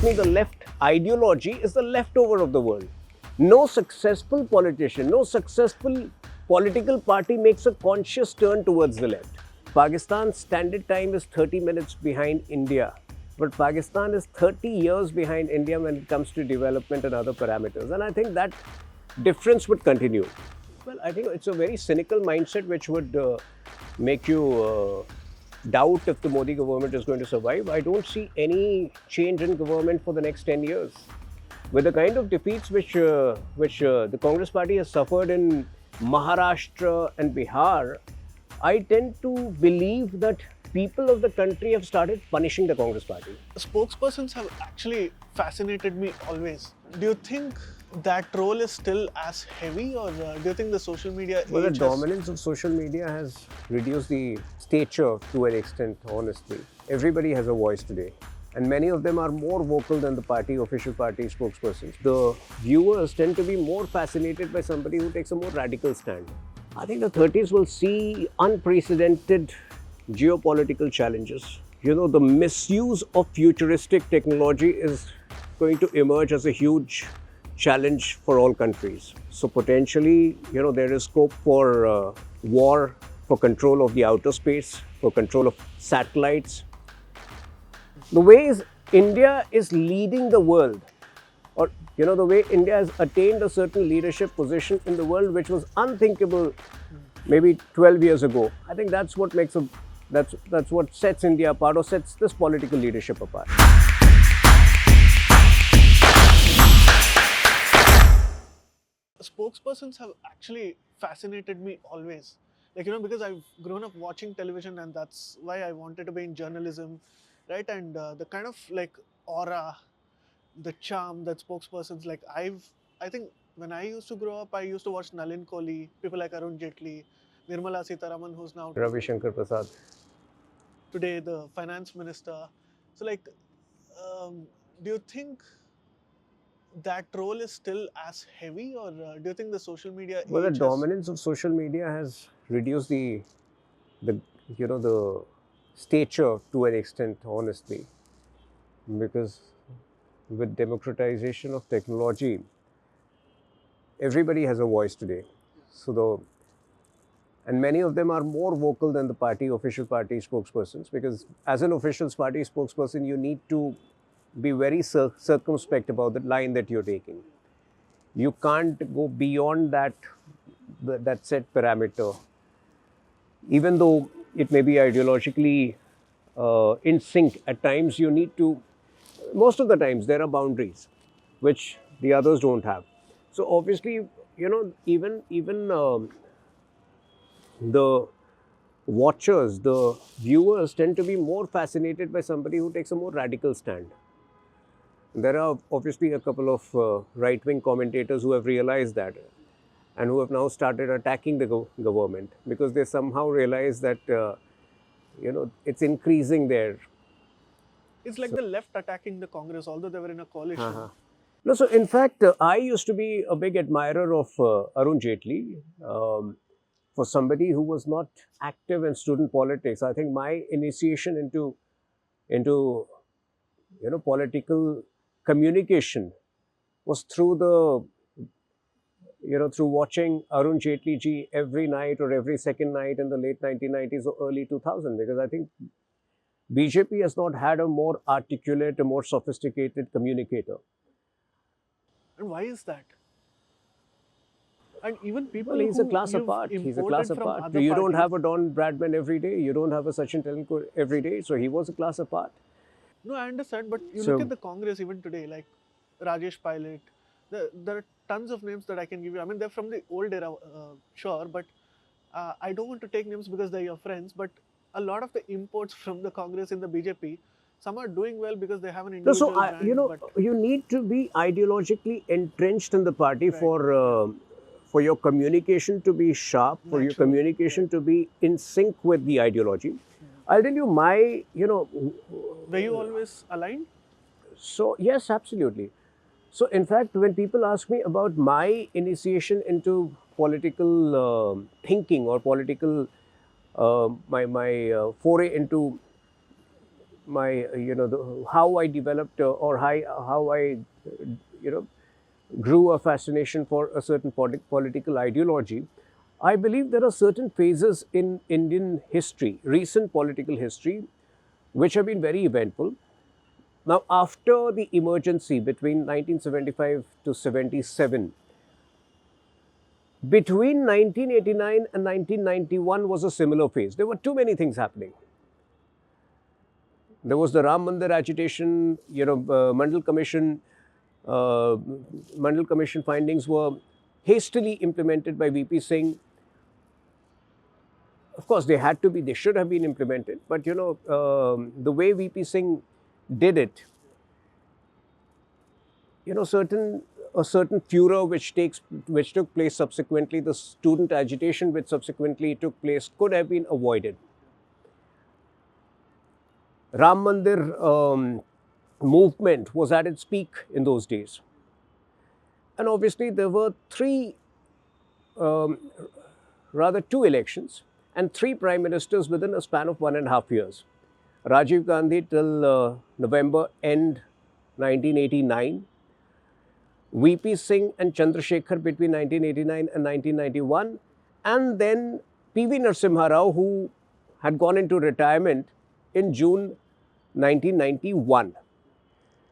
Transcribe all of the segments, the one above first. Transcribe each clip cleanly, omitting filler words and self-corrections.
ask me, the left ideology is the leftover of the world. No successful politician, no successful political party makes a conscious turn towards the left. Pakistan's standard time is 30 minutes behind India, but Pakistan is 30 years behind India when it comes to development and other parameters. And I think that difference would continue. Well, I think it's a very cynical mindset which would make you doubt if the Modi government is going to survive. I don't see any change in government for the next 10 years. With the kind of defeats which the Congress party has suffered in Maharashtra and Bihar, I tend to believe that people of the country have started punishing the Congress party. Spokespersons have actually fascinated me always. Do you think that role is still as heavy, or do you think the social media Well, the dominance of social media has reduced the stature to an extent, honestly. Everybody has a voice today, and many of them are more vocal than the official party spokespersons. The viewers tend to be more fascinated by somebody who takes a more radical stand. I think the 30s will see unprecedented geopolitical challenges. You know, the misuse of futuristic technology is going to emerge as a huge challenge for all countries. So potentially, you know, there is scope for war, for control of the outer space, for control of satellites. The ways India is leading the world, or you know, the way India has attained a certain leadership position in the world which was unthinkable maybe 12 years ago. I think that's what makes that's what sets India apart, or sets this political leadership apart. Spokespersons have actually fascinated me always. Like, you know, because I've grown up watching television, and that's why I wanted to be in journalism, right? And the kind of like aura, the charm that spokespersons, like I think when I used to grow up, I used to watch Nalin Kohli, people like Arun Jaitley, Nirmala Sitharaman, who's now Ravi Shankar Prasad. today the finance minister. So like, do you think that role is still as heavy, or do you think the social media Well, the age dominance of social media has reduced the you know, the stature to an extent, honestly, because with democratization of technology, everybody has a voice today. So and many of them are more vocal than the official party spokespersons, because as an official party spokesperson, you need to be very circumspect about the line that you're taking. You can't go beyond that set parameter, even though it may be ideologically in sync. At times, you need to. Most of the times, there are boundaries which the others don't have. So obviously, you know, even the watchers, the viewers tend to be more fascinated by somebody who takes a more radical stand. There are obviously a couple of right-wing commentators who have realized that, and who have now started attacking the government, because they somehow realize that you know, it's increasing their. it's like the left attacking the Congress, although they were in a coalition. No, so in fact, I used to be a big admirer of Arun Jaitley. For somebody who was not active in student politics, I think my initiation into you know, political communication was through through watching Arun Jaitley ji every night or every second night in the late 1990s or early 2000s, because I think BJP has not had a more articulate, a more sophisticated communicator. And why is that? And even people, Well, he's a who class you've apart. He's a imported class from apart. other You don't parties- have a Don Bradman every day. You don't have a Sachin Tendulkar every day. So he was a class apart. No, I understand, but you So- look at the Congress even today, like Rajesh Pilot. There are tons of names that I can give you. I mean, they're from the old era, sure, but I don't want to take names because they're your friends. But a lot of the imports from the Congress in the BJP, some are doing well because they have an No, individual so brand. you know, but you need to be ideologically entrenched in the party for your communication to be sharp, for your Natural, communication to be in sync with the ideology. I'll tell you my, you know, were you always aligned? so yes, absolutely. So in fact, when people ask me about my initiation into political thinking, or political my foray into how I developed or how I you know grew a fascination for a certain political ideology. I believe there are certain phases in Indian history, recent political history, which have been very eventful. Now, after the emergency between 1975 to 77, between 1989 and 1991 was a similar phase. There were too many things happening. There was the Ram Mander agitation, uh, Mandal Commission findings were hastily implemented by VP Singh. Of course, they should have been implemented, but the way VP Singh did it, a certain furor which took place subsequently, the student agitation which subsequently took place, could have been avoided. Ram Mandir movement was at its peak in those days. And obviously, there were two elections and three prime ministers within a span of 1.5 years. Rajiv Gandhi till November end 1989, VP Singh and Chandrasekhar between 1989 and 1991, and then PV Narasimha Rao, who had gone into retirement in June 1991.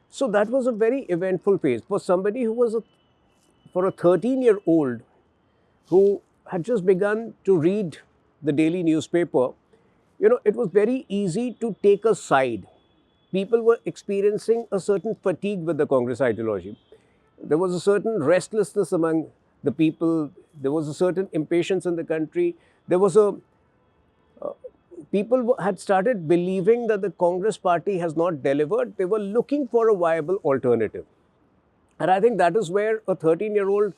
So that was a very eventful phase for somebody who was for a 13-year-old who had just begun to read the daily newspaper. It was very easy to take a side. People were experiencing a certain fatigue with the Congress ideology. There was a certain restlessness among the people. There was a certain impatience in the country. People had started believing that the Congress party has not delivered. They were looking for a viable alternative. And I think that is where for a 13-year-old,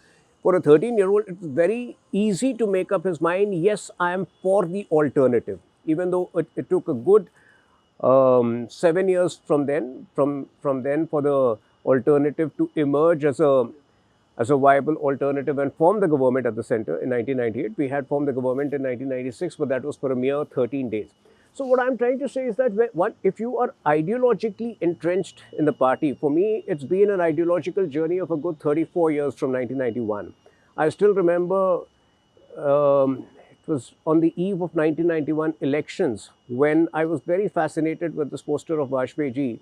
it's very easy to make up his mind, yes, I am for the alternative. Even though it took a good 7 years from then for the alternative to emerge as a viable alternative and form the government at the center in 1998. We had formed the government in 1996, but that was for a mere 13 days. So what I'm trying to say is that if you are ideologically entrenched in the party, for me, it's been an ideological journey of a good 34 years from 1991. I still remember it was on the eve of 1991 elections when I was very fascinated with this poster of Vajpayee ji,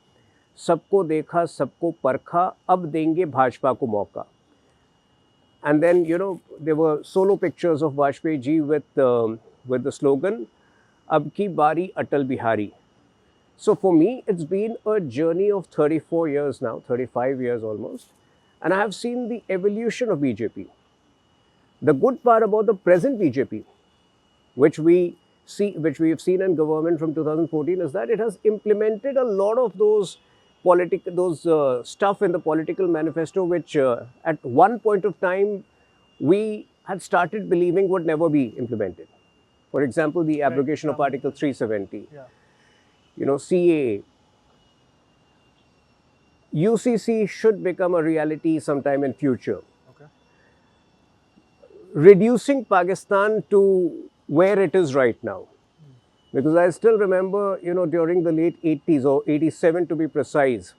"Sabko dekha, sabko parkha, ab denge Bhajpa ko mauka." And then, there were solo pictures of Vajpayee ji with the slogan, "Ab ki bari Atal Bihari." So for me, it's been a journey of 34 years now, 35 years almost. And I have seen the evolution of BJP. The good part about the present BJP, which we have seen in government from 2014, is that it has implemented a lot of those stuff in the political manifesto, which at one point of time we had started believing would never be implemented. For example, the abrogation of Article 370, CAA. UCC should become a reality sometime in future. Okay. Reducing Pakistan to where it is right now. Because I still remember, during the late 80s or 87 to be precise,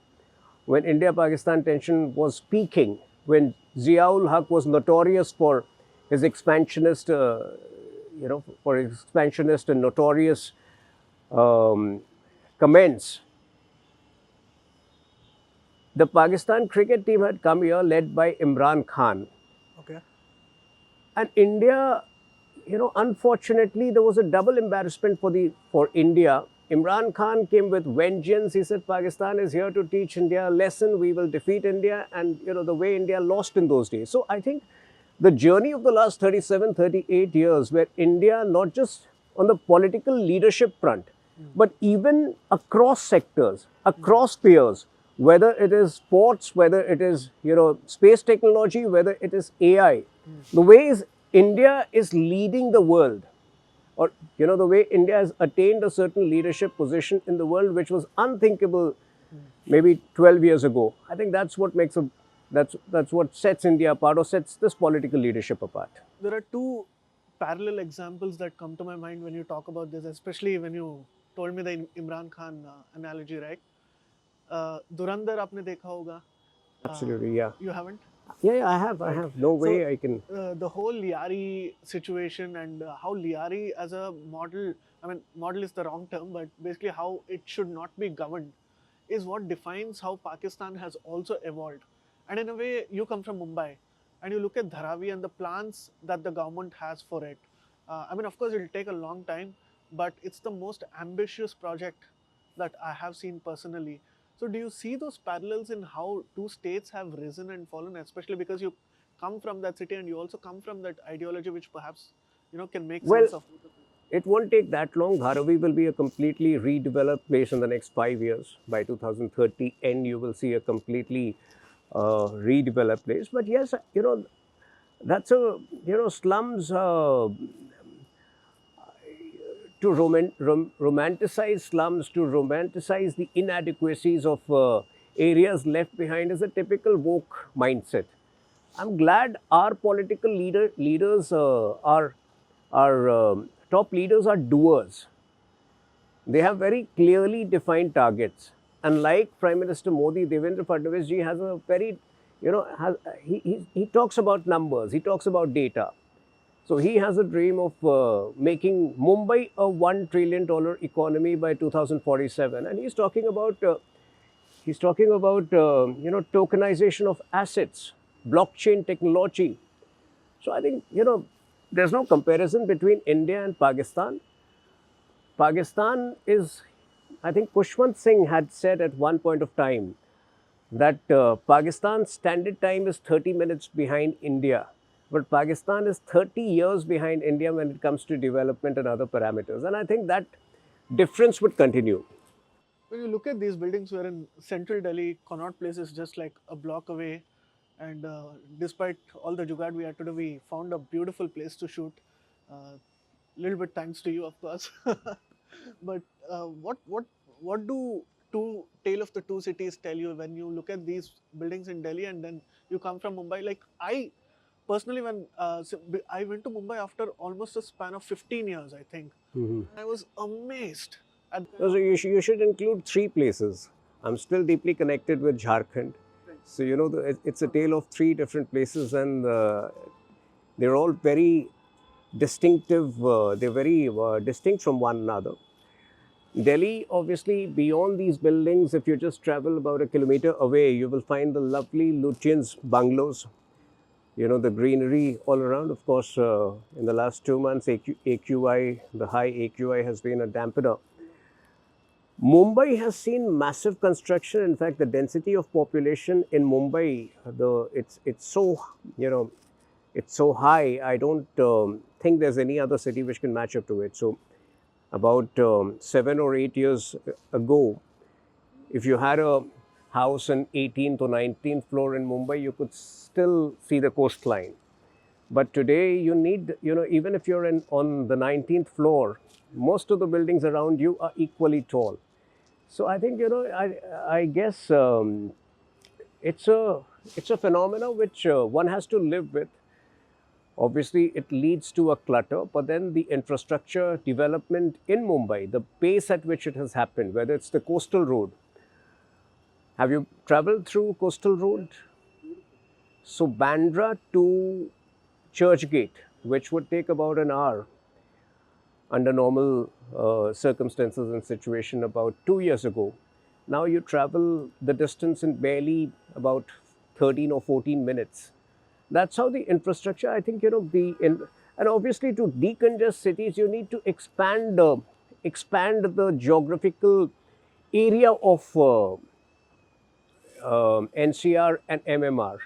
when India-Pakistan tension was peaking, when Ziaul Haq was notorious for his expansionist, and notorious comments. The Pakistan cricket team had come here led by Imran Khan. Okay. And India, unfortunately, there was a double embarrassment for India. Imran Khan came with vengeance. He said, Pakistan is here to teach India a lesson. We will defeat India. And, the way India lost in those days. So I think the journey of the last 37, 38 years, where India, not just on the political leadership front, but even across sectors, across spheres, whether it is sports, whether it is, space technology, whether it is AI, the ways India is leading the world, or, the way India has attained a certain leadership position in the world, which was unthinkable maybe 12 years ago. I think that's what sets India apart, or sets this political leadership apart. There are two parallel examples that come to my mind when you talk about this, especially when you told me the Imran Khan analogy, right? Durandar आपने देखा होगा. Absolutely, yeah. You haven't? Yeah, I have. I Right. have. No So way I can. the whole Liari situation and how Liari as a model, I mean, model is the wrong term, but basically how it should not be governed is what defines how Pakistan has also evolved. And in a way, you come from Mumbai and you look at Dharavi and the plans that the government has for it. I mean, of course, it will take a long time, but it's the most ambitious project that I have seen personally. So, do you see those parallels in how two states have risen and fallen, especially because you come from that city and you also come from that ideology, which perhaps can make Well, sense of? it won't take that long. Dharavi will be a completely redeveloped place in the next 5 years. By 2030, and you will see a completely redeveloped place. But yes, that's a slums to romanticize slums, to romanticize the inadequacies of areas left behind is a typical woke mindset. I'm glad our political leaders our top leaders are doers. They have very clearly defined targets. Unlike Prime Minister Modi, Devendra Fadnavis ji has a very, he talks about numbers, he talks about data. So he has a dream of making Mumbai a $1 trillion economy by 2047, and he's talking about tokenization of assets, blockchain technology. So I think there's no comparison between India and Pakistan. Pakistan is, I think Pushwant Singh had said at one point of time that Pakistan's standard time is 30 minutes behind India. But Pakistan is 30 years behind India when it comes to development and other parameters. And I think that difference would continue. When you look at these buildings, we're in central Delhi. Connaught Place is just like a block away. And despite all the jugaad we had to do, we found a beautiful place to shoot. Little bit thanks to you, of course. But what do two tale of the two cities tell you when you look at these buildings in Delhi and then you come from Mumbai? Like I personally, when I went to Mumbai after almost a span of 15 years, I think, I was amazed at So you should include three places. I'm still deeply connected with Jharkhand. So, it's a tale of three different places, and they're all very distinctive. They're very distinct from one another. Delhi, obviously, beyond these buildings, if you just travel about a kilometer away, you will find the lovely Lutyens bungalows. The greenery all around. Of course, in the last 2 months, AQI, the high AQI has been a dampener. Mumbai has seen massive construction. In fact, the density of population in Mumbai, it's so it's so high. I don't think there's any other city which can match up to it. So, about 7 or 8 years ago, if you had a house on 18th or 19th floor in Mumbai, you could still see the coastline. But today, you need, even if you're on the 19th floor, most of the buildings around you are equally tall. So I think, I guess it's a phenomena which one has to live with. Obviously, it leads to a clutter, but then the infrastructure development in Mumbai, the pace at which it has happened, whether it's the coastal road. Have you traveled through coastal road? So Bandra to Churchgate, which would take about an hour under normal circumstances and situation about 2 years ago. Now you travel the distance in barely about 13 or 14 minutes. That's how the infrastructure, I think, and obviously to decongest cities, you need to expand the geographical area of NCR and MMR.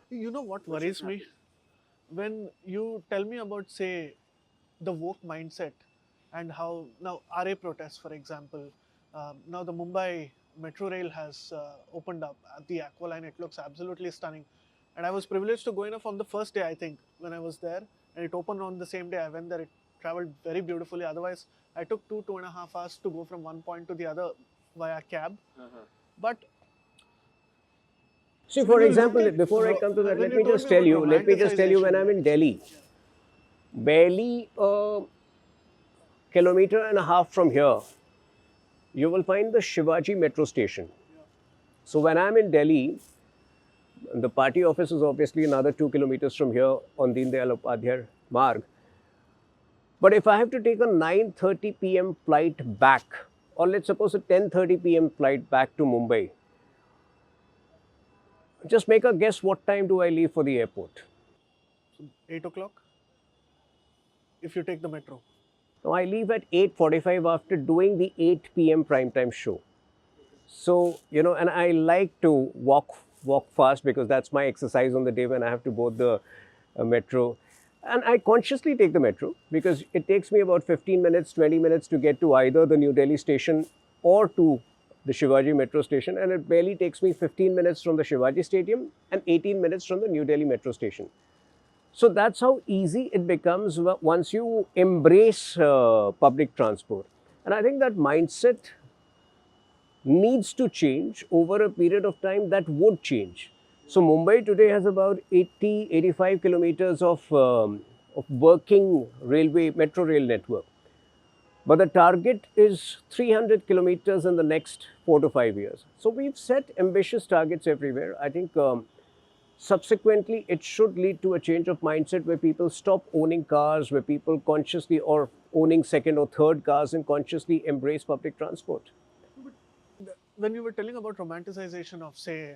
you know what worries me when you tell me about, say, the woke mindset and how now RA protests, for example. Now the Mumbai Metro Rail has opened up at the Aqua Line. It looks absolutely stunning. And I was privileged to go in on the first day, I think, when I was there. And it opened on the same day I went there. It traveled very beautifully. Otherwise, I took 2.5 hours to go from one point to the other via cab. But See, when for you look example, at before I come to that, when you told me about let me just tell you when romanticization, I'm in Delhi, barely a kilometer and a half from here, you will find the Shivaji metro station. So when I'm in Delhi, the party office is obviously another 2 kilometers from here on Deen Dayal Upadhyay Marg. But if I have to take a 9:30 p.m. flight back, or let's suppose a 10:30 p.m. flight back to Mumbai, just make a guess what time do I leave for the airport? So 8 o'clock if you take the metro. Now I leave at 8:45 after doing the 8 p.m. primetime show. So, and I like to walk fast because that's my exercise on the day when I have to board the metro. And I consciously take the metro because it takes me about 15 minutes, 20 minutes to get to either the New Delhi station or to the Shivaji metro station. And it barely takes me 15 minutes from the Shivaji stadium and 18 minutes from the New Delhi metro station. So that's how easy it becomes once you embrace public transport. And I think that mindset needs to change over a period of time. That would change. So Mumbai today has about 80, 85 kilometers of working railway, metro rail network. But the target is 300 kilometers in the next 4 to 5 years. So we've set ambitious targets everywhere. I think subsequently it should lead to a change of mindset where people stop owning cars, where people consciously or owning second or third cars and consciously embrace public transport. When you were telling about romanticization of, say,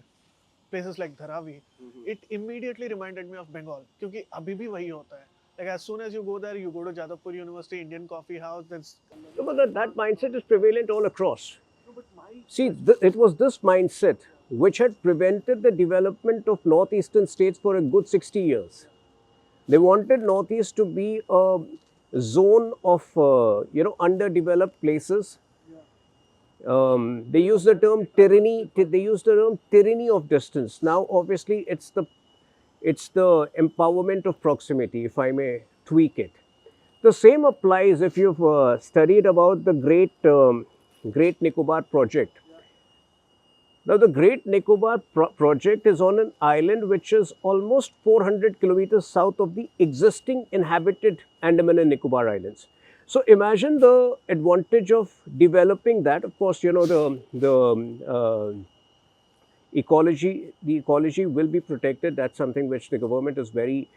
places like Dharavi, it immediately reminded me of Bengal. Because abhi bhi wahi hota hai. Like as soon as you go there, you go to Jadavpur University, Indian Coffee House, then... No, but that mindset is prevalent all across. See, it was this mindset which had prevented the development of northeastern states for a good 60 years. They wanted northeast to be a zone of underdeveloped places. They use the term tyranny. They use the term tyranny of distance. Now, obviously, it's the empowerment of proximity, if I may tweak it. The same applies if you've studied about the Great Nicobar project. Now, the Great Nicobar project is on an island which is almost 400 kilometers south of the existing inhabited Andaman and Nicobar Islands. So imagine the advantage of developing that. Of course, the ecology will be protected. That's something which the government is very,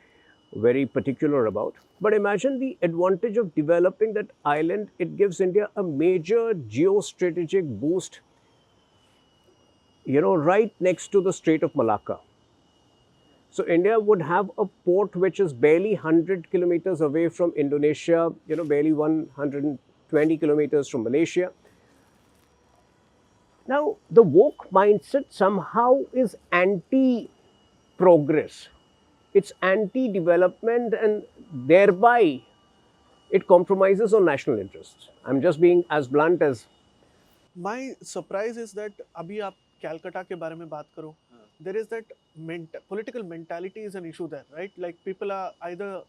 very particular about. But imagine the advantage of developing that island. It gives India a major geostrategic boost, right next to the Strait of Malacca. So India would have a port which is barely 100 kilometers away from Indonesia, barely 120 kilometers from Malaysia. Now, the woke mindset somehow is anti-progress. It's anti-development, and thereby it compromises on national interests. I'm just being as blunt as... My surprise is that abhi aap Calcutta ke bare mein baat karo. There is that political mentality is an issue there, right? Like people are either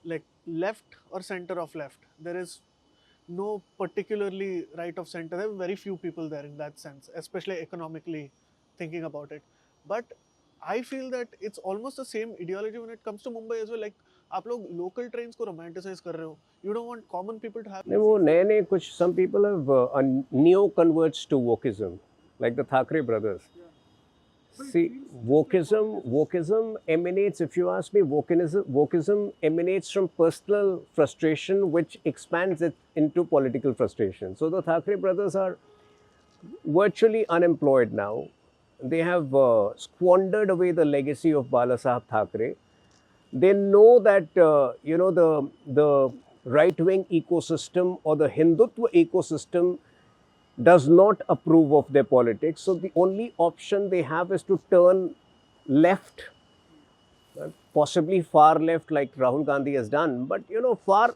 like left or center of left. There is no particularly right of center. There are very few people there in that sense, especially economically thinking about it. But I feel that it's almost the same ideology when it comes to Mumbai as well. Like आप लोग local trains को romanticize कर रहे हो. You don't want common people to have... वो नए कुछ, some people have neo-converts to wokeism, like the Thackeray brothers. See, wokeism emanates, if you ask me, wokeism emanates from personal frustration, which expands it into political frustration. So the Thackeray brothers are virtually unemployed now. They have squandered away the legacy of Balasaheb Thackeray. They know that, the right-wing ecosystem or the Hindutva ecosystem does not approve of their politics. So the only option they have is to turn left, possibly far left like Rahul Gandhi has done. But, far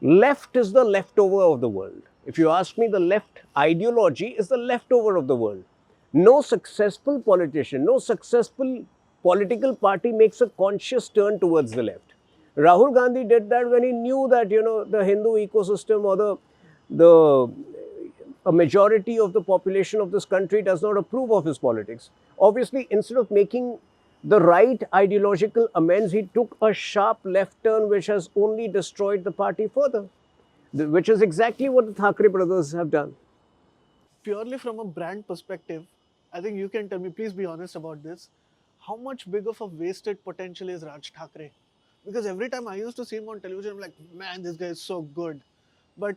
left is the leftover of the world. If you ask me, the left ideology is the leftover of the world. No successful politician, no successful political party makes a conscious turn towards the left. Rahul Gandhi did that when he knew that, the Hindu ecosystem or a majority of the population of this country does not approve of his politics. Obviously, instead of making the right ideological amends, he took a sharp left turn which has only destroyed the party further, which is exactly what the Thackeray brothers have done. purely from a brand perspective, I think you can tell me, please be honest about this. How much big of a wasted potential is Raj Thackeray? Because every time I used to see him on television, I'm like, man, this guy is so good. But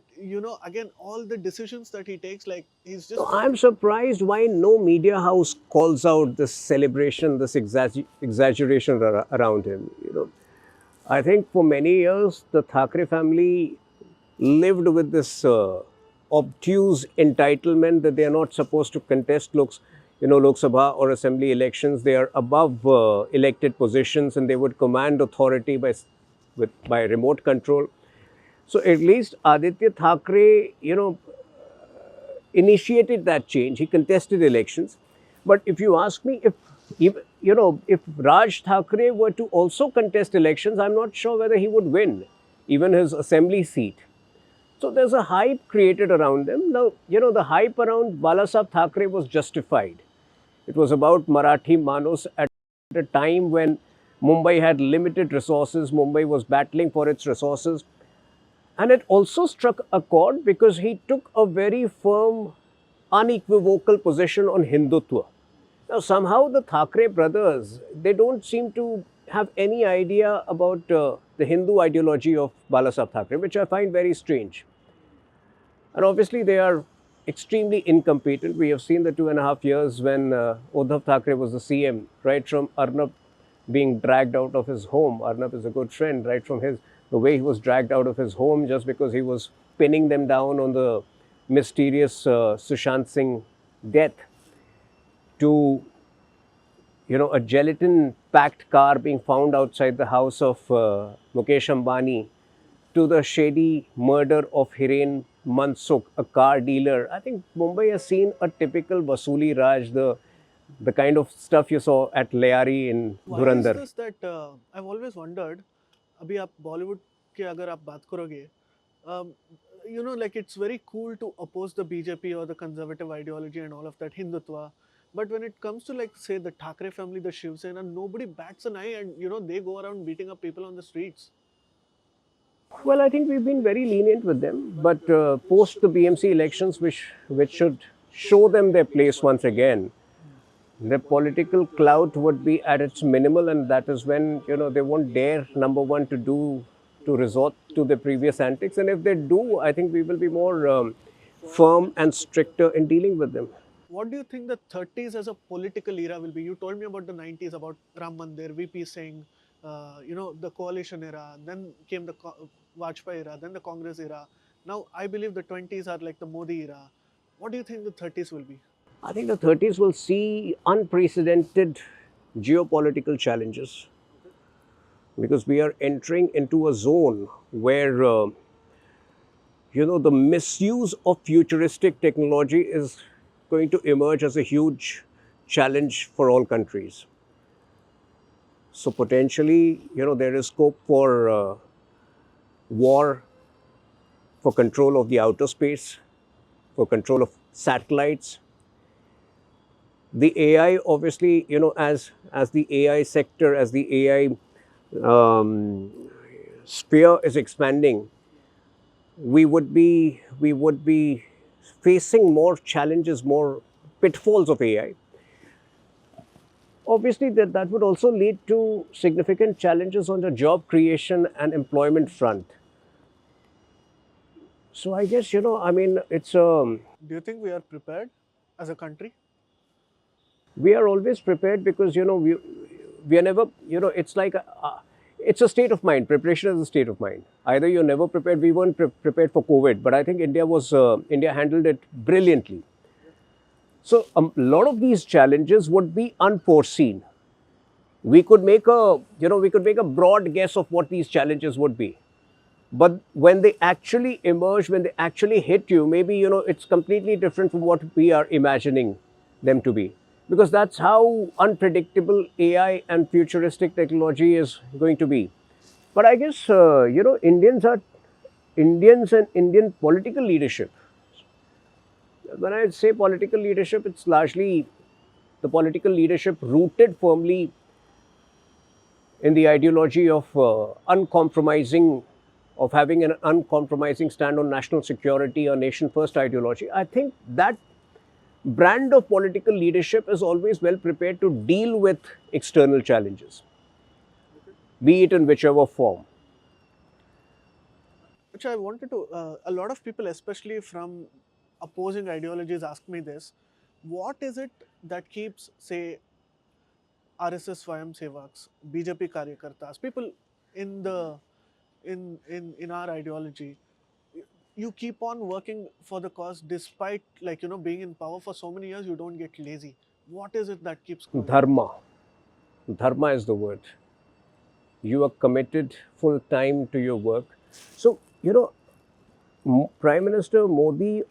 again, all the decisions that he takes, like he's So just I'm surprised why no media house calls out this celebration, this exaggeration around him. I think for many years the Thackeray family lived with this obtuse entitlement that they are not supposed to contest Lok Sabha or Assembly elections. They are above elected positions, and they would command authority by remote control. So at least Aditya Thackeray, initiated that change. He contested elections. But if you ask me if Raj Thackeray were to also contest elections, I'm not sure whether he would win even his assembly seat. So there's a hype created around them. Now, the hype around Balasaheb Thackeray was justified. It was about Marathi Manos at a time when Mumbai had limited resources. Mumbai was battling for its resources. And it also struck a chord because he took a very firm, unequivocal position on Hindutva. Now, somehow the Thackeray brothers, they don't seem to have any idea about the Hindu ideology of Balasaheb Thackeray, which I find very strange. And obviously, they are extremely incompetent. We have seen the 2.5 years when Uddhav Thackeray was the CM, right from Arnab being dragged out of his home. Arnab is a good friend, right from the way he was dragged out of his home just because he was pinning them down on the mysterious Sushant Singh death, to a gelatin packed car being found outside the house of Mukesh Ambani, to the shady murder of Hiren Mansukh, a car dealer. I think Mumbai has seen a typical Vasuli Raj, the kind of stuff you saw at Layari in why is Dhurandhar. this that I've always wondered. अभी आप बॉलीवुड के अगर आप बात करोगे, um, like it's very cool to oppose the BJP or the conservative ideology and all of that Hindutva. But when it comes to, like, say, the Thackeray family, the Shiv Sena, nobody bats an eye, and they go around beating up people on the streets. Well, I think we've been very lenient with them, but post the BMC elections, which should show them their place once again, their political clout would be at its minimal, and that is when they won't dare, number one, to resort to the previous antics, and if they do, I think we will be more firm and stricter in dealing with them. What do you think the 30s as a political era will be? You told me about the 90s, about Ram Mandir, VP Singh, the coalition era, then came the Vajpayee era, then the Congress era. Now, I believe the 20s are like the Modi era. What do you think the 30s will be? I think the 30s will see unprecedented geopolitical challenges because we are entering into a zone where the misuse of futuristic technology is going to emerge as a huge challenge for all countries. So potentially, there is scope for war, for control of the outer space, for control of satellites. The AI, obviously, as the AI sector, as the AI sphere is expanding, we would be facing more challenges, more pitfalls of AI. Obviously, that would also lead to significant challenges on the job creation and employment front. So I guess I mean it's Do you think we are prepared as a country? we are always prepared because we are never it's like it's a state of mind. Preparation is a state of mind. Either you're never prepared. We weren't prepared for COVID, but I think India handled it brilliantly. So a lot of these challenges would be unforeseen. We could make a broad guess of what these challenges would be, but when they actually emerge, when they actually hit you, maybe it's completely different from what we are imagining them to be, because that's how unpredictable AI and futuristic technology is going to be. But I guess Indians and Indian political leadership. When I say political leadership, it's largely the political leadership rooted firmly in the ideology of having an uncompromising stand on national security or nation first ideology. I think that brand of political leadership is always well prepared to deal with external challenges, be it in whichever form. Which I wanted to, a lot of people, especially from opposing ideologies, ask me this: what is it that keeps, say, RSS Swayam Sevaks, BJP Karyakartas, people in the in our ideology, you keep on working for the cause despite, like, being in power for so many years, you don't get lazy. What is it that keeps calling? Dharma. Dharma is the word. You are committed full time to your work. So, Prime Minister Modi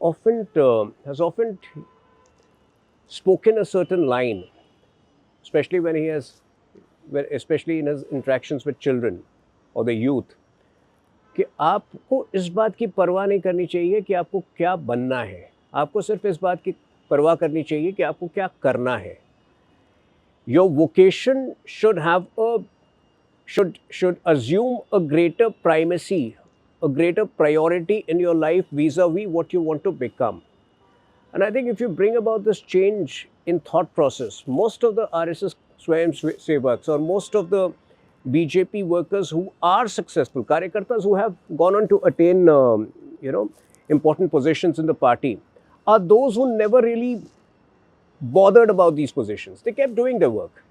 has often spoken a certain line, especially when he has, especially in his interactions with children or the youth, कि आपको इस बात की परवाह नहीं करनी चाहिए कि आपको क्या बनना है, आपको सिर्फ इस बात की परवाह करनी चाहिए कि आपको क्या करना है. Your vocation should have a should assume a greater primacy, a greater priority in your life vis-a-vis what you want to become. And I think if you bring about this change in thought process, most of the RSS Swayam Sevaks or most of the BJP workers who are successful, Karyakartas who have gone on to attain, important positions in the party, are those who never really bothered about these positions. They kept doing their work.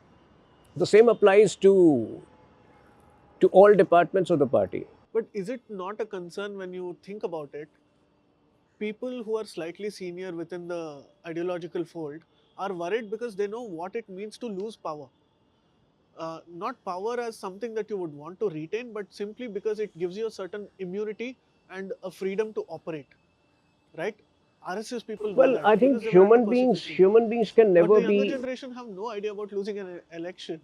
The same applies to all departments of the party. But is it not a concern when you think about it? People who are slightly senior within the ideological fold are worried because they know what it means to lose power. Not power as something that you would want to retain, but simply because it gives you a certain immunity and a freedom to operate, right? RSS people know Well, that I think because they've had to persecute you. human beings can But never the younger be. generation have no idea about losing an election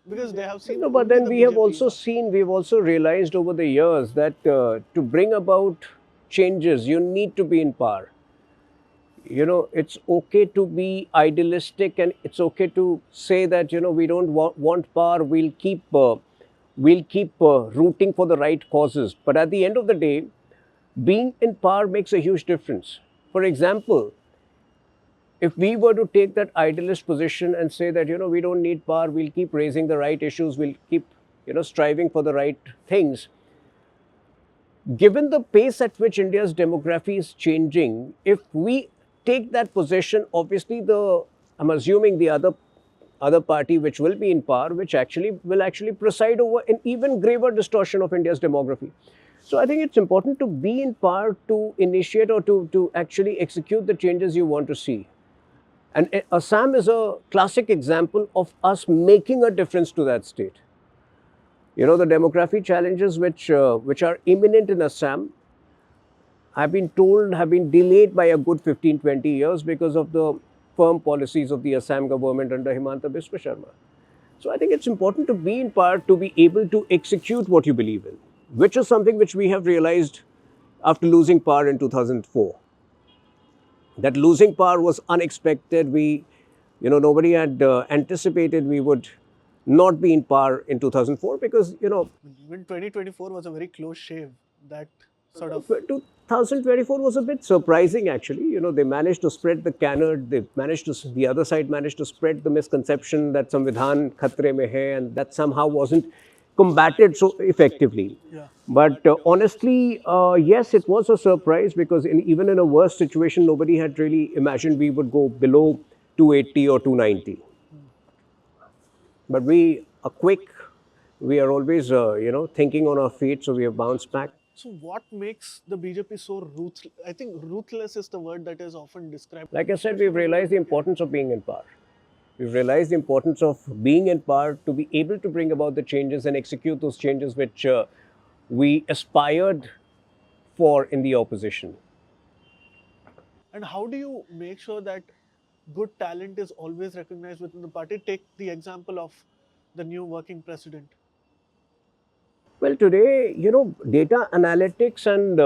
because they have seen No, but only then the BJP. we've also realized over the years that to bring about changes, you need to be in power. It's okay to be idealistic, and it's okay to say that we don't want power. We'll keep rooting for the right causes. But at the end of the day, being in power makes a huge difference. For example, if we were to take that idealist position and say that we don't need power, we'll keep raising the right issues, we'll keep striving for the right things, given the pace at which India's demography is changing, if we take that position, obviously I'm assuming the other party which will be in power, which will preside over an even graver distortion of India's demography. So I think it's important to be in power to initiate or to actually execute the changes you want to see. And Assam is a classic example of us making a difference to that state. The demography challenges which are imminent in Assam, I've been told, have been delayed by a good 15, 20 years because of the firm policies of the Assam government under Himanta Biswa Sharma. So I think it's important to be in power to be able to execute what you believe in, which is something which we have realized after losing power in 2004. That losing power was unexpected. Nobody had anticipated we would not be in power in 2004 because, Even 2024 was a very close shave. That sort of 2024 was a bit surprising, actually. They managed to spread the canard. The other side managed to spread the misconception that Samvidhan khatre mein hai, and that somehow wasn't combated so effectively. yeah. But honestly, yes, it was a surprise because even in a worse situation, nobody had really imagined we would go below 280 or 290. But we are quick. We are always, thinking on our feet, so we have bounced back. So what makes the BJP so ruthless? I think ruthless is the word that is often described. Like I said, we've realized the importance of being in power. We've realized the importance of being in power to be able to bring about the changes and execute those changes which we aspired for in the opposition. And how do you make sure that good talent is always recognized within the party? Take the example of the new working president. Well, today, data analytics and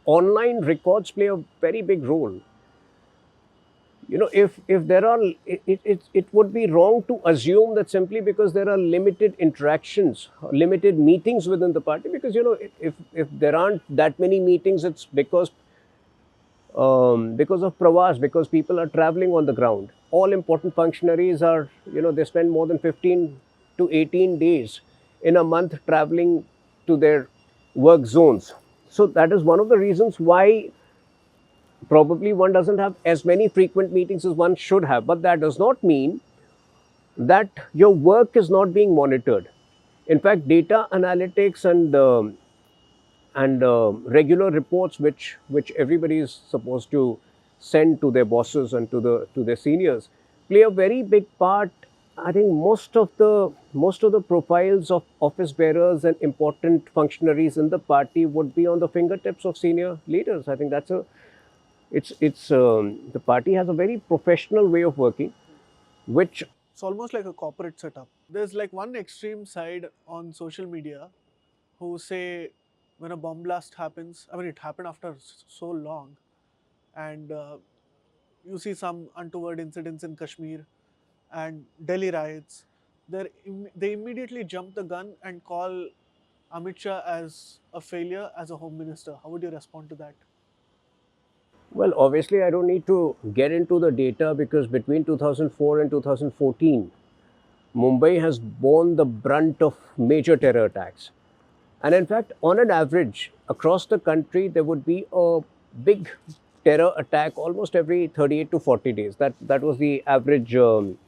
online records play a very big role. If there are, it would be wrong to assume that simply because there are limited interactions, limited meetings within the party, because if there aren't that many meetings, it's because because of pravas, because people are traveling on the ground. All important functionaries are, they spend more than 15 to 18 days in a month traveling to their work zones. So that is one of the reasons why probably one doesn't have as many frequent meetings as one should have. But that does not mean that your work is not being monitored. In fact, data analytics and regular reports which everybody is supposed to send to their bosses and to their seniors play a very big part. I think most of the profiles of office bearers and important functionaries in the party would be on the fingertips of senior leaders. I think that's a it's the party has a very professional way of working, which It's almost like a corporate setup. There's like one extreme side on social media who say when a bomb blast happens, I mean, it happened after so long, and you see some untoward incidents in Kashmir and Delhi riots. They immediately jump the gun and call Amit Shah as a failure as a home minister. How would you respond to that? well, obviously I don't need to get into the data because between 2004 and 2014 Mumbai has borne the brunt of major terror attacks. And in fact, on an average, across the country, there would be a big terror attack almost every 38 to 40 days. That was the average. Um,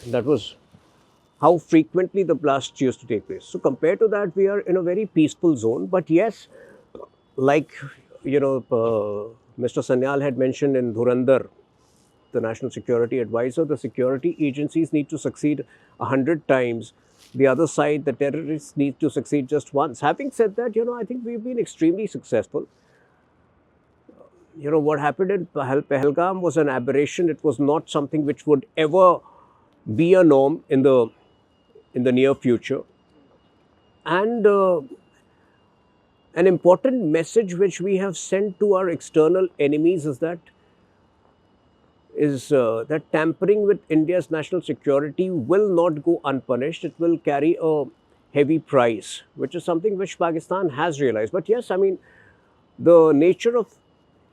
that was how frequently the blasts used to take place. So compared to that, we are in a very peaceful zone. But yes, like Mr. Sanyal had mentioned in Dhurandhar, the national security advisor, the security agencies need to succeed 100 times. The other side, the terrorists need to succeed just once. Having said that, I think we've been extremely successful. What happened in Pahalgam was an aberration. It was not something which would ever be a norm in the near future. And an important message which we have sent to our external enemies is that tampering with India's national security will not go unpunished. It will carry a heavy price, which is something which Pakistan has realized. But yes, I mean, the nature of,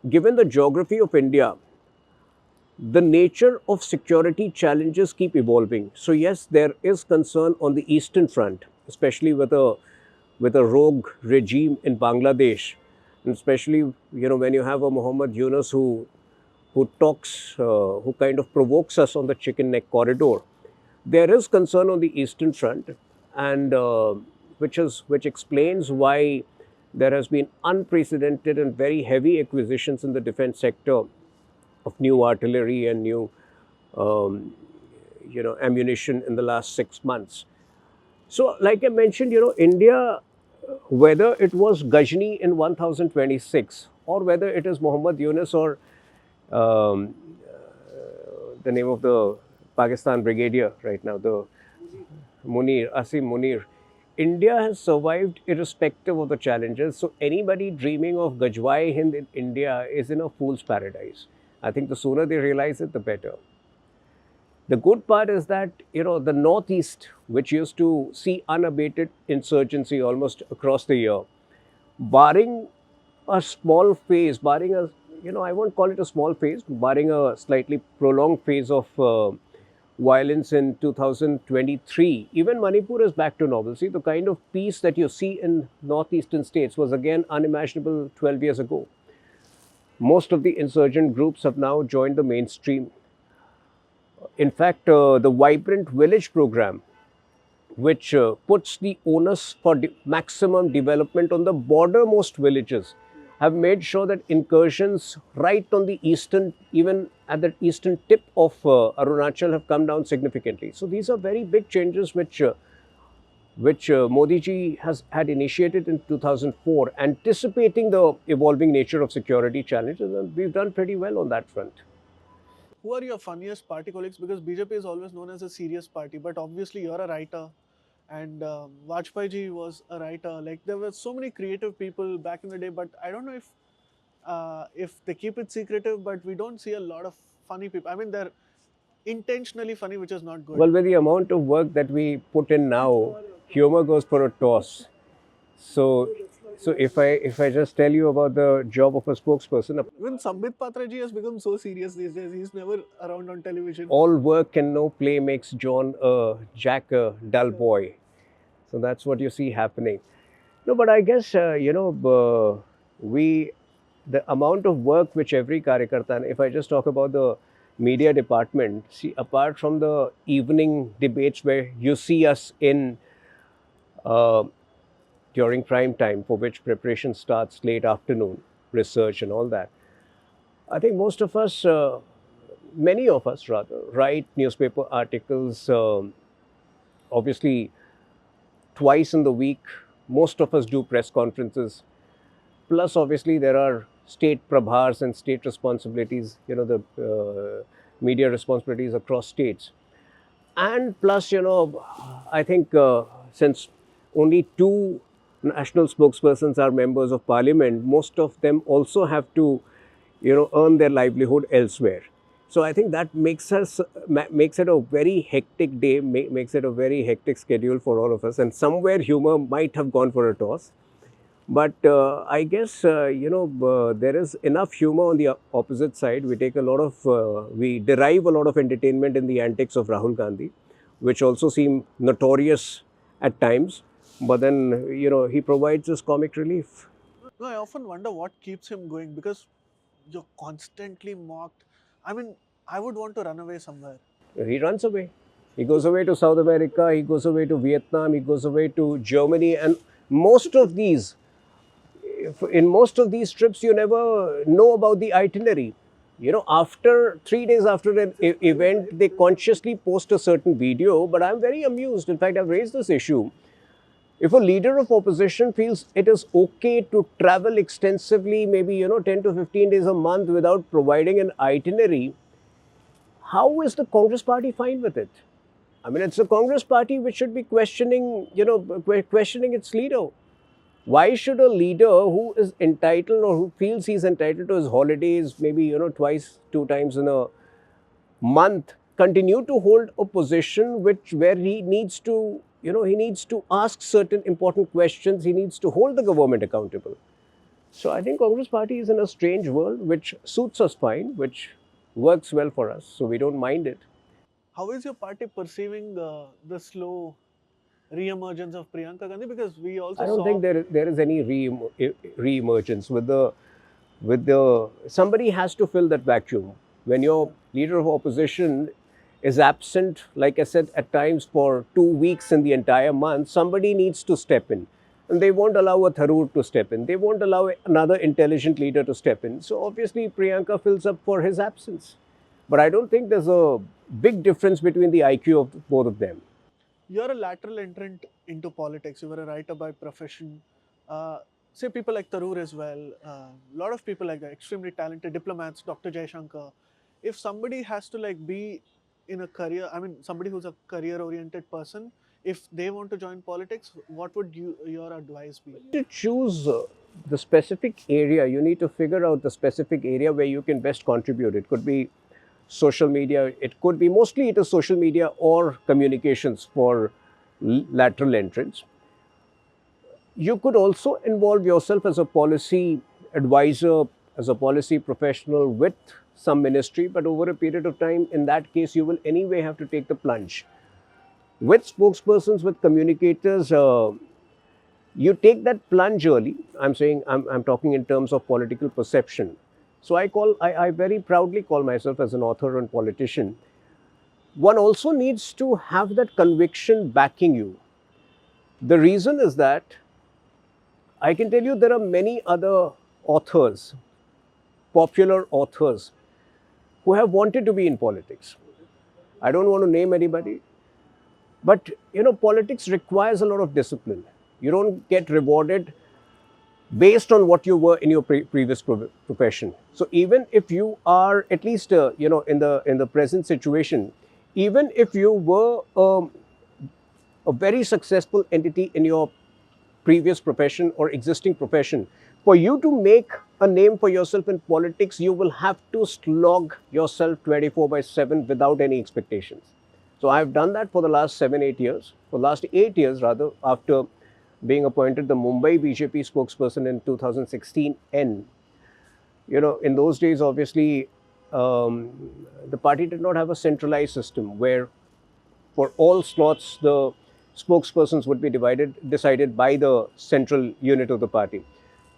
given the geography of India, the nature of security challenges keep evolving. So yes, there is concern on the eastern front, especially with a rogue regime in Bangladesh, and especially when you have a Muhammad Yunus who talks, who kind of provokes us on the chicken neck corridor. There is concern on the eastern front, and which explains why there has been unprecedented and very heavy acquisitions in the defense sector of new artillery and new um, ammunition in the last 6 months. So, like I mentioned, India, whether it was Ghazni in 1026 or whether it is Muhammad Yunus or um, the name of the Pakistan brigadier right now, the Asim Munir. India has survived irrespective of the challenges. So anybody dreaming of Gajwai Hind in India is in a fool's paradise. I think the sooner they realize it, the better. The good part is that, the Northeast, which used to see unabated insurgency almost across the year, barring a small phase, barring a, I won't call it a small phase, barring a slightly prolonged phase of violence in 2023, even Manipur is back to normalcy. The kind of peace that you see in northeastern states was again unimaginable 12 years ago. Most of the insurgent groups have now joined the mainstream. In fact, the Vibrant Village program, which puts the onus for maximum development on the bordermost villages, have made sure that incursions right on the eastern, even at the eastern tip of Arunachal, have come down significantly. So these are very big changes which Modi ji has had initiated in 2004, anticipating the evolving nature of security challenges, and we've done pretty well on that front. Who are your funniest party colleagues? Because BJP is always known as a serious party, but obviously you're a writer, and Vajpayee ji was a writer. Like there were so many creative people back in the day, but I don't know if they keep it secretive. But we don't see a lot of funny people. I mean, they're intentionally funny, which is not good. Well, with the amount of work that we put in now, humor goes for a toss. So So if I just tell you about the job of a spokesperson, When Sambit Patraji has become so serious these days, he's never around on television. all work and no play makes John Jack a dull boy. So that's what you see happening. No, but I guess we the amount of work which every karyakarta, and if I just talk about the media department, see, apart from the evening debates where you see us in uh, during prime time, for which preparation starts late afternoon, research and all that. I think most of us, many of us rather, write newspaper articles. Obviously, twice in the week. Most of us do press conferences. Plus, obviously, there are state prabhars and state responsibilities, the media responsibilities across states. And plus, I think since only two national spokespersons are members of parliament, most of them also have to, earn their livelihood elsewhere. So I think that makes it a very hectic day, makes it a very hectic schedule for all of us. And somewhere humor might have gone for a toss. But I guess there is enough humor on the opposite side. We derive a lot of entertainment in the antics of Rahul Gandhi, which also seem notorious at times. But then he provides us comic relief. No, I often wonder what keeps him going because you're constantly mocked. I mean, I would want to run away somewhere. He runs away. He goes away to South America. He goes away to Vietnam. He goes away to Germany, and most of these in most of these trips, you never know about the itinerary. After 3 days after an event, they consciously post a certain video. But I'm very amused. In fact, I've raised this issue. If a leader of opposition feels it is okay to travel extensively, maybe 10 to 15 days a month without providing an itinerary, how is the Congress party fine with it? I mean, it's the Congress party which should be questioning its leader. Why should a leader who is entitled or who feels he's entitled to his holidays, maybe twice, two times in a month, continue to hold a position where he needs to ask certain important questions, he needs to hold the government accountable? So I think Congress party is in a strange world which suits us fine, which works well for us, so we don't mind it. How is your party perceiving the slow re-emergence of Priyanka Gandhi? Because we also I don't saw. think there is any re-emergence with the somebody has to fill that vacuum. When your leader of opposition is absent, like I said, at times for 2 weeks in the entire month, somebody needs to step in. And they won't allow a Tharoor to step in. They won't allow another intelligent leader to step in. So obviously Priyanka fills up for his absence. But I don't think there's a big difference between the IQ of both of them. You're a lateral entrant into politics. You were a writer by profession. Say people like Tharoor as well. A lot of people like that, extremely talented diplomats, Dr. Jaishankar. If somebody has to be in a career, I mean, somebody who's a career-oriented person, if they want to join politics, what would your advice be? To choose the specific area, you need to figure out the specific area where you can best contribute. It could be social media, it could be mostly it is social media or communications for lateral entrants. You could also involve yourself as a policy advisor, as a policy professional with some ministry, but over a period of time, in that case, you will anyway have to take the plunge. With spokespersons, with communicators, you take that plunge early. I'm talking in terms of political perception. So I very proudly call myself as an author and politician. One also needs to have that conviction backing you. The reason is that I can tell you there are many other authors, popular authors, who have wanted to be in politics. I don't want to name anybody, but politics requires a lot of discipline. You don't get rewarded based on what you were in your previous profession. So even if you are at least in the present situation, even if you were a very successful entity in your previous profession or existing profession, for you to make a name for yourself in politics, you will have to slog yourself 24/7 without any expectations. So I've done that for the last 7, 8 years. For the last 8 years, rather, after being appointed the Mumbai BJP spokesperson in 2016 N. In those days, obviously, the party did not have a centralized system where for all slots the spokespersons would be decided by the central unit of the party.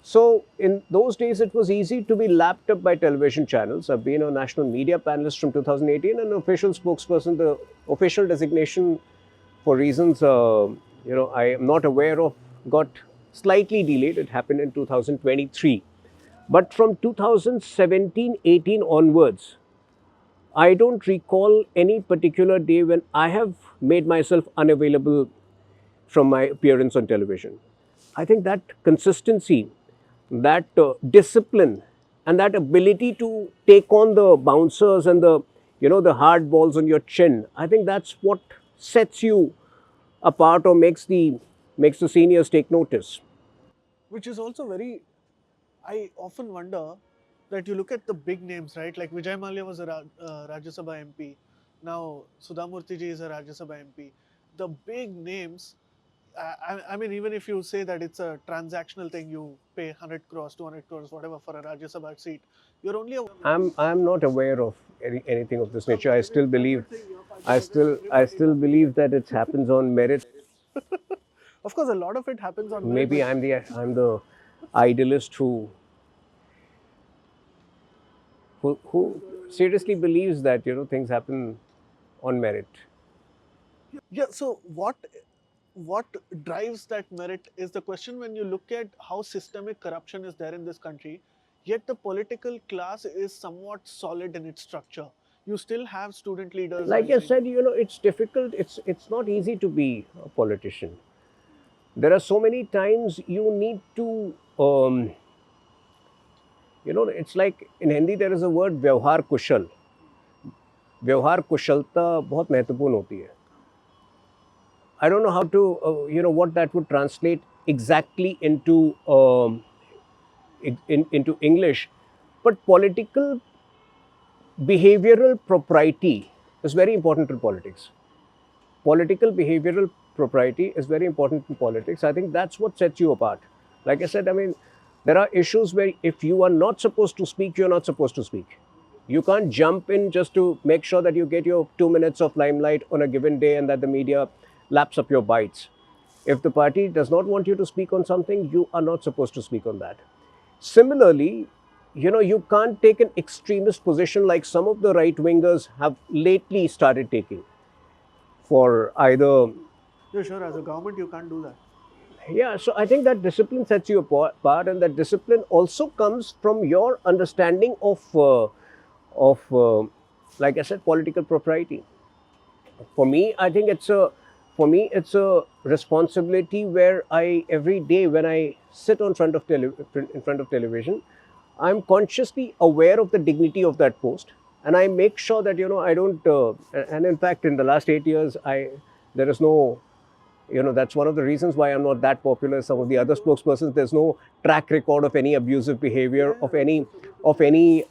So in those days, it was easy to be lapped up by television channels. I've been a national media panelist from 2018 and an official spokesperson. The official designation, for reasons I am not aware of, got slightly delayed. It happened in 2023. But from 2017-18 onwards, I don't recall any particular day when I have made myself unavailable from my appearance on television. I think that consistency, that discipline, and that ability to take on the bouncers and the hard balls on your chin, I think that's what sets you apart or makes the seniors take notice. Which is also very, I often wonder that you look at the big names, right? Like Vijay Mallya was a Rajya Sabha MP. Now Sudhamurthy ji is a Rajya Sabha MP. The big names, I mean, even if you say that it's a transactional thing, you pay 100 crores, 200 crores, whatever for a Rajya Sabha seat, you're only a. I'm not aware of anything of this nature. I still believe that it happens on merit. Of course, a lot of it happens on merit. Maybe I'm the idealist who seriously believes that things happen on merit. Yeah. So what drives that merit is the question when you look at how systemic corruption is there in this country, yet the political class is somewhat solid in its structure. You still have student leaders Like I rising. said, it's difficult. It's not easy to be a politician. There are so many times you need to. It's like in Hindi there is a word व्यवहार कुशल. व्यवहार कुशलता बहुत महत्वपूर्ण होती है. I don't know how to, what that would translate exactly into English, but political behavioral propriety is very important in politics. Political behavioral propriety is very important in politics. I think that's what sets you apart. Like I said, I mean, there are issues where if you are not supposed to speak, you're not supposed to speak. You can't jump in just to make sure that you get your 2 minutes of limelight on a given day and that the media laps up your bites. If the party does not want you to speak on something, you are not supposed to speak on that. Similarly, you can't take an extremist position like some of the right wingers have lately started taking for either. Yeah, sure. As a government, you can't do that. Yeah, so I think that discipline sets you apart, and that discipline also comes from your understanding of like I said, political propriety. For me, I think it's a responsibility where I every day when I sit in front of television, I'm consciously aware of the dignity of that post, and I make sure that I don't. And in fact, in the last 8 years, there is no. That's one of the reasons why I'm not that popular as some of the other spokespersons. There's no track record of any abusive behavior, of any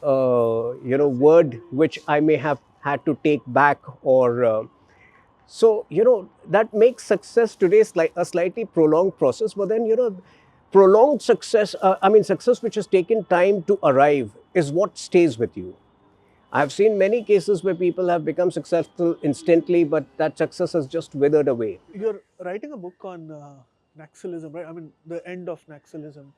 word which I may have had to take back or. So that makes success today a slightly prolonged process. But then prolonged success. I mean, success which has taken time to arrive is what stays with you. I've seen many cases where people have become successful instantly, but that success has just withered away. You're writing a book on Naxalism, right? I mean, the end of Naxalism.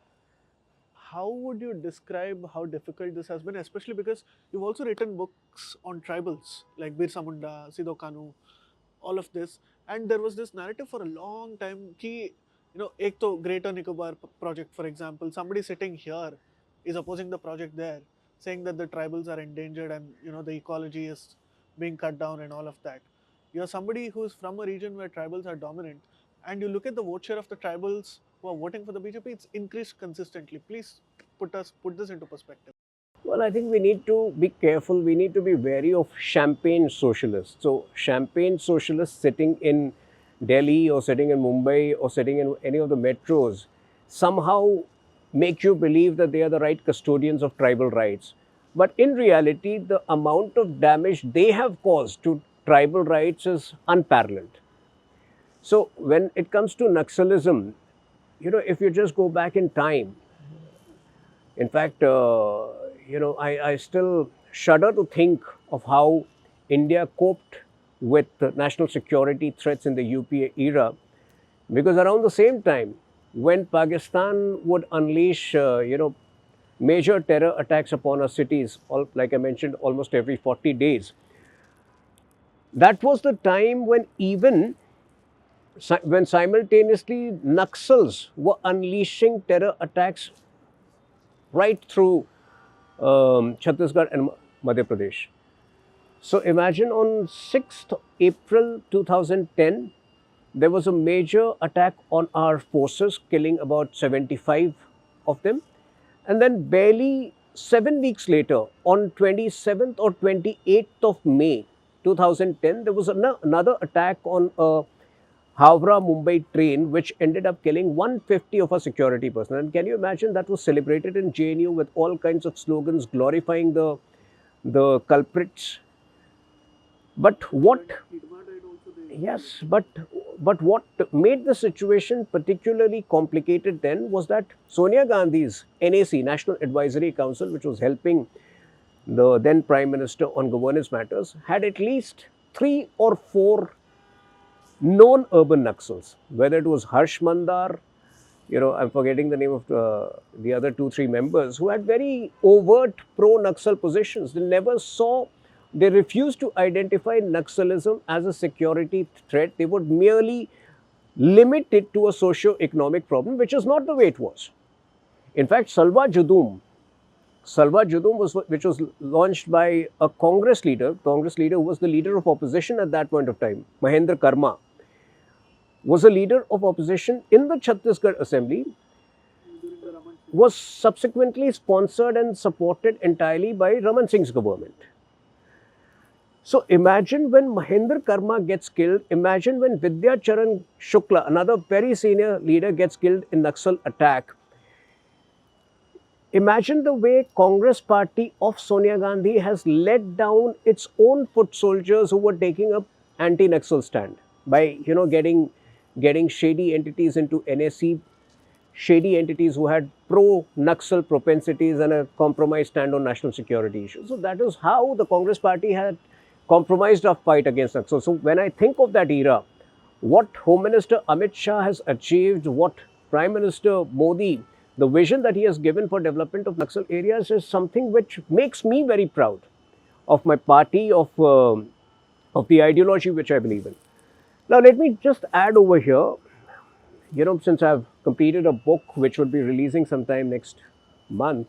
How would you describe how difficult this has been, especially because you've also written books on tribals like Birsa Munda, Sidhu Kanu, all of this, and there was this narrative for a long time ki, ek to Greater Nicobar project, for example, somebody sitting here is opposing the project there, saying that the tribals are endangered and the ecology is being cut down and all of that. You're somebody who's from a region where tribals are dominant, and you look at the vote share of the tribals who are voting for the BJP, it's increased consistently. Please put this into perspective. Well, I think we need to be careful. We need to be wary of champagne socialists. So, champagne socialists sitting in Delhi or sitting in Mumbai or sitting in any of the metros somehow make you believe that they are the right custodians of tribal rights. But in reality, the amount of damage they have caused to tribal rights is unparalleled. So, when it comes to Naxalism, if you just go back in time, in fact, I still shudder to think of how India coped with the national security threats in the UPA era, because around the same time, when Pakistan would unleash, major terror attacks upon our cities, like I mentioned, almost every 40 days, that was the time when when simultaneously Naxals were unleashing terror attacks right through Chhattisgarh and Madhya Pradesh. So imagine on 6th April 2010, there was a major attack on our forces, killing about 75 of them. And then barely 7 weeks later, on 27th or 28th of May 2010, there was another attack on a Howrah Mumbai train, which ended up killing 150 of our security personnel. And can you imagine, that was celebrated in JNU with all kinds of slogans glorifying the culprits. But what Yes, but what made the situation particularly complicated then was that Sonia Gandhi's NAC, National Advisory Council, which was helping the then Prime Minister on governance matters, had at least 3 or 4 known urban Naxals, whether it was Harsh Mandar, I'm forgetting the name of the other 2, 3 members who had very overt pro-Naxal positions. They refused to identify Naxalism as a security threat. They would merely limit it to a socio-economic problem, which is not the way it was. In fact, Salwa Judum which was launched by a Congress leader who was the leader of opposition at that point of time, Mahendra Karma, was a leader of opposition in the Chhattisgarh Assembly, was subsequently sponsored and supported entirely by Raman Singh's government. So imagine when Mahendra Karma gets killed, imagine when Vidya Charan Shukla, another very senior leader, gets killed in Naxal attack. Imagine the way Congress party of Sonia Gandhi has let down its own foot soldiers who were taking up anti-Naxal stand by, getting shady entities into NAC, shady entities who had pro-Naxal propensities and a compromised stand on national security issues. So that is how the Congress party had compromised our fight against Naxal. So when I think of that era, what Home Minister Amit Shah has achieved, what Prime Minister Modi, the vision that he has given for development of Naxal areas is something which makes me very proud of my party, of the ideology which I believe in. Now, let me just add over here, since I've completed a book which would be releasing sometime next month,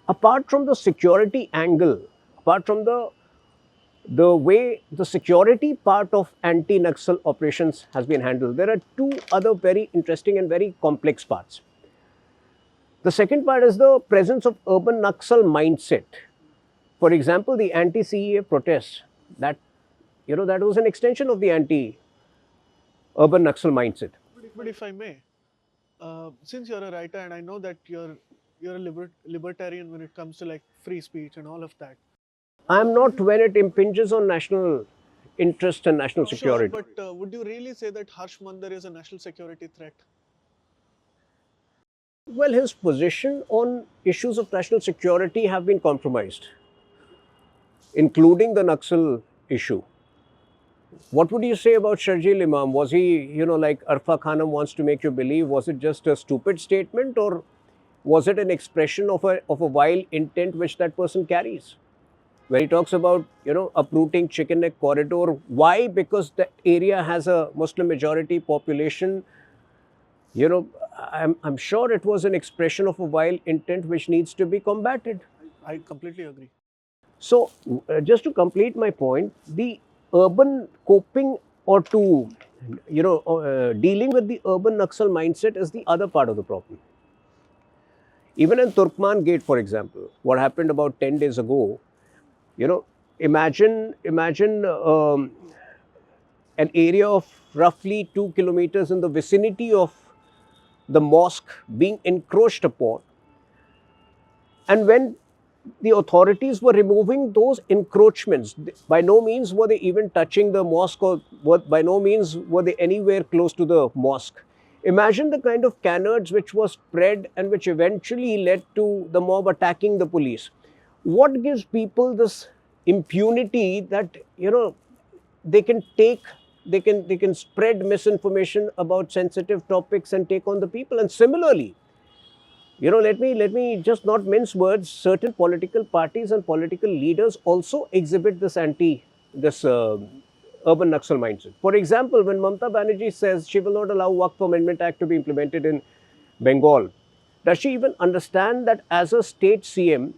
apart from the security angle, apart from the way the security part of anti-Naxal operations has been handled, there are 2 other very interesting and very complex parts. The second part is the presence of urban Naxal mindset. For example, the anti-CEA protests, that was an extension of the anti-urban Naxal mindset. But if I may, since you're a writer and I know that you're a libertarian when it comes to like free speech and all of that. I'm not when it impinges on national interest and national security. Sure, but would you really say that Harsh Mander is a national security threat? Well, his position on issues of national security have been compromised, including the Naxal issue. What would you say about Sharjeel Imam? Was he, like Arfa Khanam wants to make you believe, was it just a stupid statement, or was it an expression of a vile intent which that person carries? When he talks about, uprooting Chicken Neck Corridor, why? Because that area has a Muslim majority population. I'm sure it was an expression of a vile intent which needs to be combated. I completely agree. So, just to complete my point, the urban coping or dealing with the urban Naxal mindset is the other part of the problem. Even in Turkman Gate, for example, what happened about 10 days ago, imagine an area of roughly 2 kilometers in the vicinity of the mosque being encroached upon. And when the authorities were removing those encroachments, by no means were they even touching the mosque, or by no means were they anywhere close to the mosque. Imagine the kind of canards which was spread and which eventually led to the mob attacking the police. What gives people this impunity that, they can take, they can spread misinformation about sensitive topics and take on the people? And similarly, let me just not mince words. Certain political parties and political leaders also exhibit this urban Naxal mindset. For example, when Mamata Banerjee says she will not allow Waqf Amendment Act to be implemented in Bengal, does she even understand that as a state CM,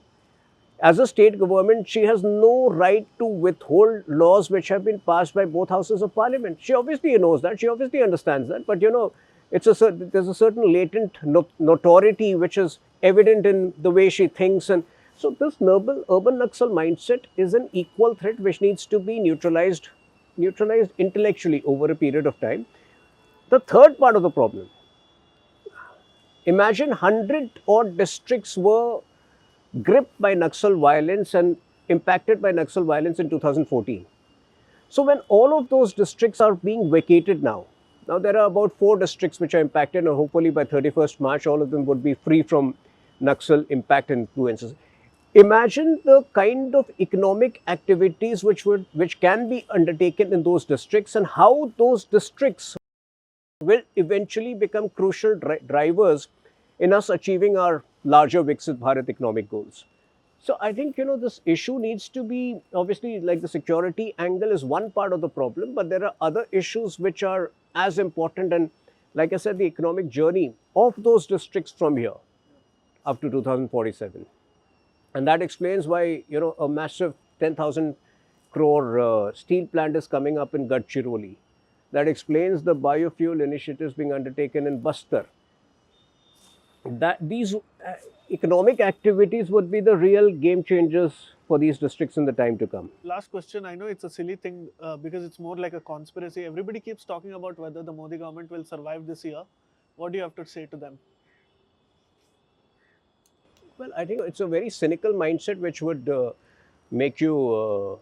as a state government, she has no right to withhold laws which have been passed by both houses of parliament? She obviously knows that. She obviously understands that. But there's a certain latent notoriety which is evident in the way she thinks. And so this urban Naxal mindset is an equal threat which needs to be neutralized intellectually over a period of time. The third part of the problem: imagine 100 odd districts were gripped by Naxal violence and impacted by Naxal violence in 2014. So when all of those districts are being vacated now there are about 4 districts which are impacted, and hopefully by 31st March, all of them would be free from Naxal impact and influences. Imagine the kind of economic activities which can be undertaken in those districts, and how those districts will eventually become crucial drivers in us achieving our larger Viksit Bharat economic goals. So I think, this issue needs to be, obviously, like, the security angle is one part of the problem, but there are other issues which are as important. And like I said, the economic journey of those districts from here up to 2047. And that explains why, a massive 10,000 crore steel plant is coming up in Gadchiroli. That explains the biofuel initiatives being undertaken in Bastar. That these economic activities would be the real game changers for these districts in the time to come. Last question. I know it's a silly thing because it's more like a conspiracy. Everybody keeps talking about whether the Modi government will survive this year. What do you have to say to them? Well, I think it's a very cynical mindset which would make you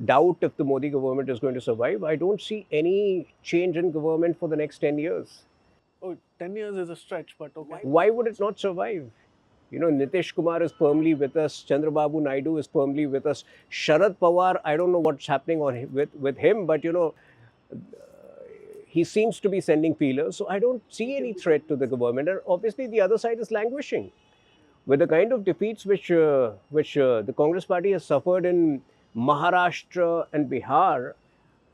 doubt if the Modi government is going to survive. I don't see any change in government for the next 10 years. Oh, 10 years is a stretch, but okay. Why would it not survive? Nitish Kumar is firmly with us. Chandrababu Naidu is firmly with us. Sharad Pawar, I don't know what's happening with him, but he seems to be sending feelers. So I don't see any threat to the government. And obviously, the other side is languishing. With the kind of defeats which the Congress party has suffered in Maharashtra and Bihar,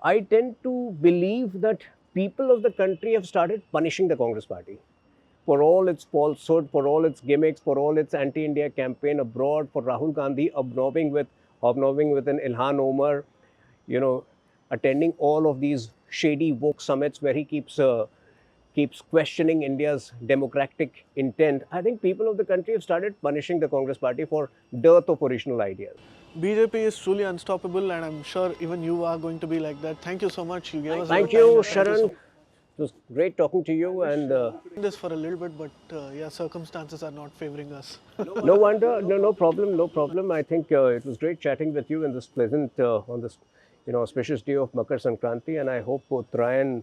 I tend to believe that people of the country have started punishing the Congress party for all its falsehood, for all its gimmicks, for all its anti-India campaign abroad, for Rahul Gandhi hobnobbing with an Ilhan Omar, attending all of these shady woke summits where he keeps questioning India's democratic intent. I think people of the country have started punishing the Congress party for dearth of original ideas. BJP is truly unstoppable, and I'm sure even you are going to be like that. Thank you so much. You gave us. Thank you, Sharan. It was great talking to you. And this for a little bit, but yeah, circumstances are not favoring us. No wonder, no problem. I think it was great chatting with you in this pleasant, on this, auspicious day of Makar Sankranti, and I hope Uttarayan,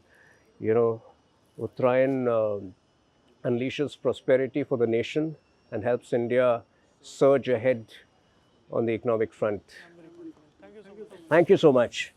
unleashes prosperity for the nation and helps India surge ahead on the economic front. Thank you so much.